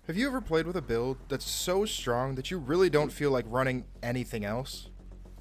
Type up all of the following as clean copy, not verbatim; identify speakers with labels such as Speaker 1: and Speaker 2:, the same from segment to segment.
Speaker 1: Have you ever played with a build that's so strong that you really don't feel like running anything else?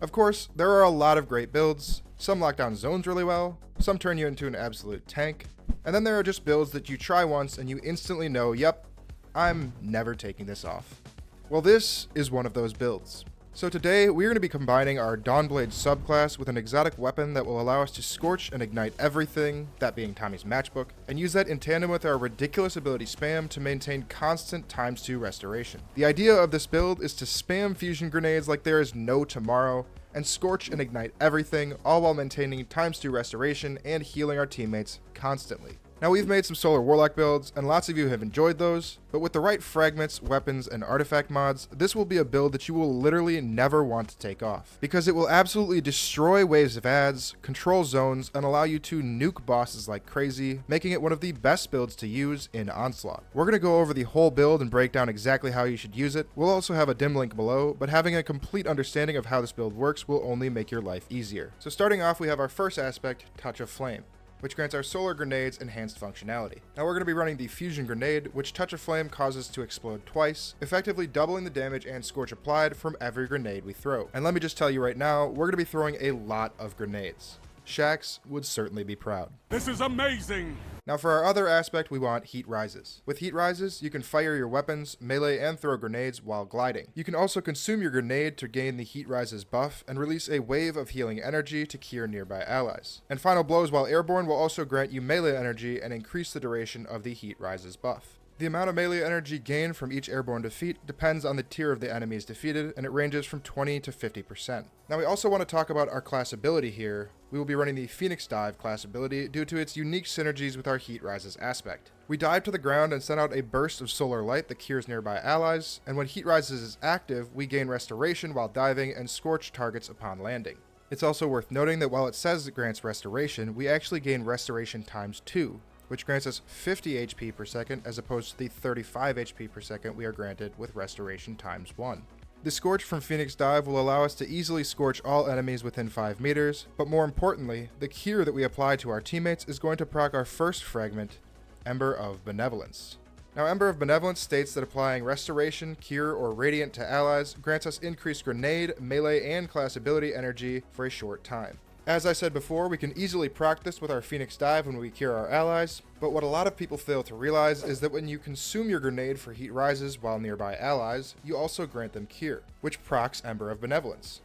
Speaker 1: Of course, there are a lot of great builds. Some lock down zones really well, some turn you into an absolute tank, and then there are just builds that you try once and you instantly know, yep, I'm never taking this off. Well, this is one of those builds. So today, we're going to be combining our Dawnblade subclass with an exotic weapon that will allow us to scorch and ignite everything, that being Tommy's matchbook, and use that in tandem with our ridiculous ability spam to maintain constant ×2 restoration. The idea of this build is to spam fusion grenades like there is no tomorrow, and scorch and ignite everything, all while maintaining ×2 restoration and healing our teammates constantly. Now, we've made some Solar Warlock builds, and lots of you have enjoyed those, but with the right fragments, weapons, and artifact mods, this will be a build that you will literally never want to take off, because it will absolutely destroy waves of adds, control zones, and allow you to nuke bosses like crazy, making it one of the best builds to use in Onslaught. We're going to go over the whole build and break down exactly how you should use it. We'll also have a dim link below, but having a complete understanding of how this build works will only make your life easier. So starting off, we have our first aspect, Touch of Flame, which grants our solar grenades enhanced functionality. Now we're going to be running the fusion grenade, which Touch of Flame causes to explode twice, effectively doubling the damage and scorch applied from every grenade we throw. And let me just tell you right now, we're going to be throwing a lot of grenades. Shax would certainly be proud.
Speaker 2: This is amazing!
Speaker 1: Now for our other aspect, we want Heat Rises. With Heat Rises, you can fire your weapons, melee, and throw grenades while gliding. You can also consume your grenade to gain the Heat Rises buff and release a wave of healing energy to cure nearby allies. And Final Blows while airborne will also grant you melee energy and increase the duration of the Heat Rises buff. The amount of melee energy gained from each airborne defeat depends on the tier of the enemies defeated, and it ranges from 20 to 50%. Now we also want to talk about our class ability here. We will be running the Phoenix Dive class ability due to its unique synergies with our Heat Rises aspect. We dive to the ground and send out a burst of solar light that cures nearby allies, and when Heat Rises is active, we gain restoration while diving and scorch targets upon landing. It's also worth noting that while it says it grants restoration, we actually gain restoration ×2, which grants us 50 HP per second as opposed to the 35 HP per second we are granted with restoration ×1. The Scorch from Phoenix Dive will allow us to easily scorch all enemies within 5 meters, but more importantly, the cure that we apply to our teammates is going to proc our first fragment, Ember of Benevolence. Now, Ember of Benevolence states that applying Restoration, Cure, or Radiant to allies grants us increased grenade, melee, and class ability energy for a short time. As I said before, we can easily proc this with our Phoenix Dive when we cure our allies, but what a lot of people fail to realize is that when you consume your grenade for Heat Rises while nearby allies, you also grant them Cure, which procs Ember of Benevolence.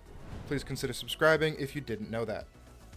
Speaker 1: Please consider subscribing if you didn't know that.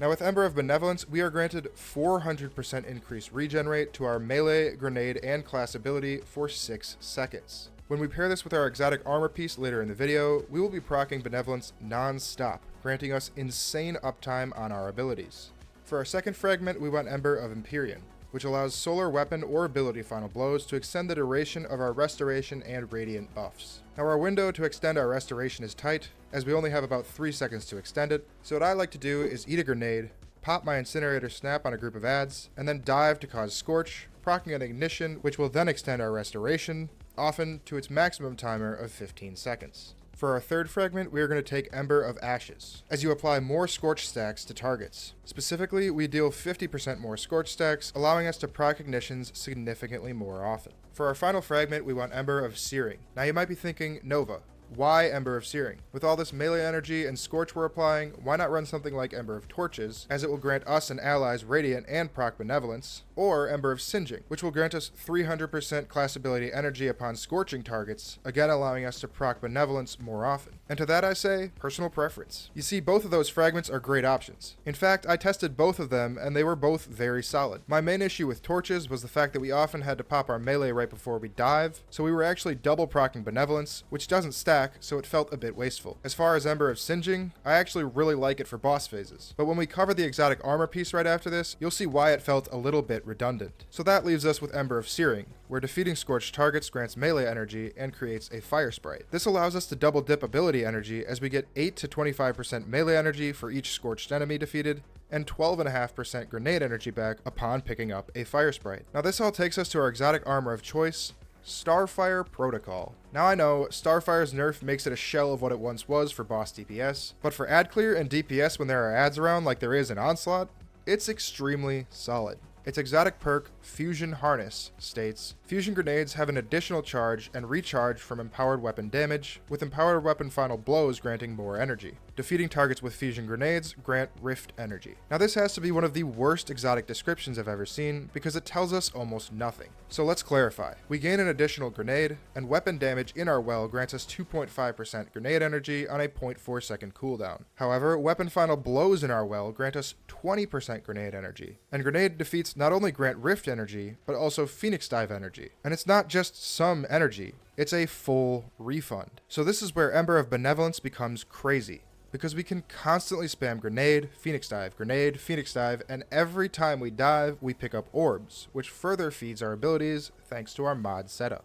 Speaker 1: Now with Ember of Benevolence, we are granted 400% increased regen rate to our melee, grenade, and class ability for 6 seconds. When we pair this with our exotic armor piece later in the video, we will be proccing Benevolence non-stop, granting us insane uptime on our abilities. For our second fragment, we want Ember of Empyrean, which allows solar weapon or ability final blows to extend the duration of our restoration and radiant buffs. Now our window to extend our restoration is tight, as we only have about 3 seconds to extend it, so what I like to do is eat a grenade, pop my incinerator snap on a group of adds, and then dive to cause scorch, proccing an ignition, which will then extend our restoration, often to its maximum timer of 15 seconds. For our third fragment, we are going to take Ember of Ashes, as you apply more Scorch stacks to targets. Specifically, we deal 50% more Scorch stacks, allowing us to proc ignitions significantly more often. For our final fragment, we want Ember of Searing. Now you might be thinking, Nova, why Ember of Searing? With all this melee energy and Scorch we're applying, why not run something like Ember of Torches, as it will grant us and allies Radiant and proc Benevolence, or Ember of Singeing, which will grant us 300% class ability energy upon scorching targets, again allowing us to proc Benevolence more often. And to that I say, personal preference. You see, both of those fragments are great options. In fact, I tested both of them and they were both very solid. My main issue with Torches was the fact that we often had to pop our melee right before we dive, so we were actually double proccing Benevolence, which doesn't stack, so it felt a bit wasteful. As far as Ember of Singeing, I actually really like it for boss phases, but when we cover the exotic armor piece right after this, you'll see why it felt a little bit redundant. So that leaves us with Ember of Searing, where defeating scorched targets grants melee energy and creates a fire sprite. This allows us to double dip ability energy as we get 8 to 25% melee energy for each scorched enemy defeated, and 12.5% grenade energy back upon picking up a fire sprite. Now this all takes us to our exotic armor of choice, Starfire Protocol. Now I know, Starfire's nerf makes it a shell of what it once was for boss DPS, but for ad clear and DPS when there are ads around like there is in Onslaught, it's extremely solid. Its exotic perk, Fusion Harness, states, fusion grenades have an additional charge and recharge from empowered weapon damage, with empowered weapon final blows granting more energy. Defeating targets with fusion grenades grant Rift energy. Now this has to be one of the worst exotic descriptions I've ever seen because it tells us almost nothing. So let's clarify. We gain an additional grenade, and weapon damage in our well grants us 2.5% grenade energy on a 0.4 second cooldown. However, weapon final blows in our well grant us 20% grenade energy. And grenade defeats not only grant Rift energy, but also Phoenix Dive energy. And it's not just some energy, it's a full refund. So this is where Ember of Benevolence becomes crazy, because we can constantly spam grenade, Phoenix Dive, and every time we dive, we pick up orbs, which further feeds our abilities thanks to our mod setup.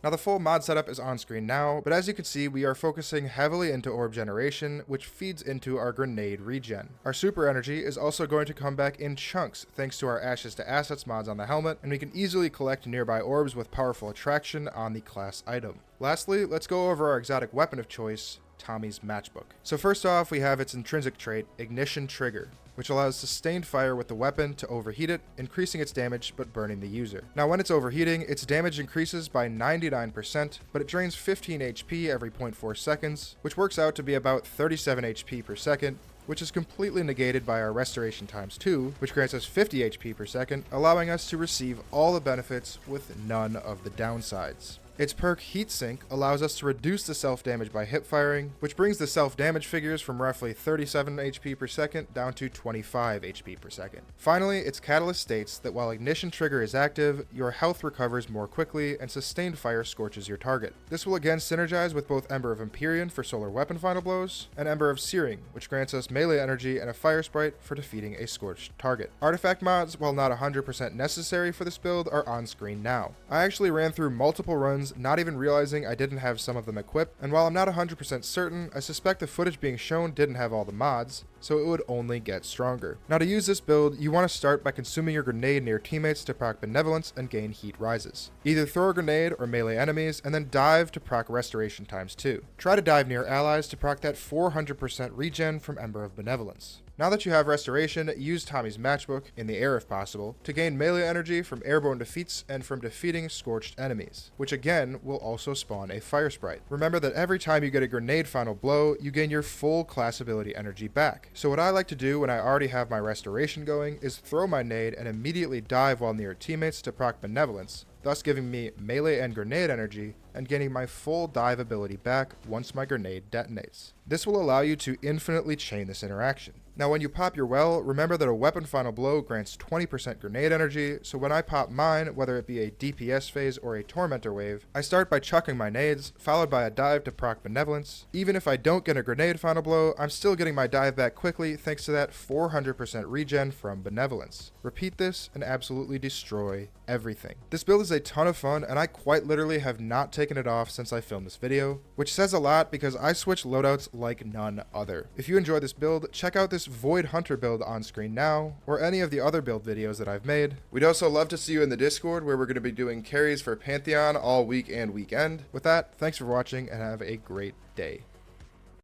Speaker 1: Now the full mod setup is on screen now, but as you can see, we are focusing heavily into orb generation, which feeds into our grenade regen. Our super energy is also going to come back in chunks thanks to our Ashes to Assets mods on the helmet, and we can easily collect nearby orbs with powerful attraction on the class item. Lastly, let's go over our exotic weapon of choice, Tommy's Matchbook. So first off, we have its intrinsic trait, Ignition Trigger, which allows sustained fire with the weapon to overheat it, increasing its damage but burning the user. Now when it's overheating, its damage increases by 99%, but it drains 15 HP every 0.4 seconds, which works out to be about 37 HP per second, which is completely negated by our restoration times 2, which grants us 50 HP per second, allowing us to receive all the benefits with none of the downsides. Its perk Heatsink allows us to reduce the self-damage by hip firing, which brings the self-damage figures from roughly 37 HP per second down to 25 HP per second. Finally, its catalyst states that while Ignition Trigger is active, your health recovers more quickly and sustained fire scorches your target. This will again synergize with both Ember of Empyrean for solar weapon final blows, and Ember of Searing, which grants us melee energy and a fire sprite for defeating a scorched target. Artifact mods, while not 100% necessary for this build, are on screen now. I actually ran through multiple runs, not even realizing I didn't have some of them equipped, and while I'm not 100% certain, I suspect the footage being shown didn't have all the mods, so it would only get stronger. Now to use this build, you want to start by consuming your grenade near teammates to proc Benevolence and gain Heat Rises. Either throw a grenade or melee enemies, and then dive to proc Restoration times 2. Try to dive near allies to proc that 400% regen from Ember of Benevolence. Now that you have Restoration, use Tommy's Matchbook, in the air if possible, to gain melee energy from airborne defeats and from defeating scorched enemies, which again will also spawn a fire sprite. Remember that every time you get a grenade final blow, you gain your full class ability energy back. So what I like to do when I already have my Restoration going is throw my nade and immediately dive while near teammates to proc Benevolence, thus giving me melee and grenade energy and gaining my full dive ability back once my grenade detonates. This will allow you to infinitely chain this interaction. Now when you pop your well, remember that a weapon final blow grants 20% grenade energy, so when I pop mine, whether it be a DPS phase or a Tormentor wave, I start by chucking my nades, followed by a dive to proc Benevolence. Even if I don't get a grenade final blow, I'm still getting my dive back quickly thanks to that 400% regen from Benevolence. Repeat this and absolutely destroy everything. This build is a ton of fun, and I quite literally have not taken it off since I filmed this video, which says a lot because I switch loadouts like none other. If you enjoy this build, check out this Void Hunter build on screen now, or any of the other build videos that I've made. We'd also love to see you in the Discord, where we're going to be doing carries for Pantheon all week and weekend. With that, thanks for watching and have a great day.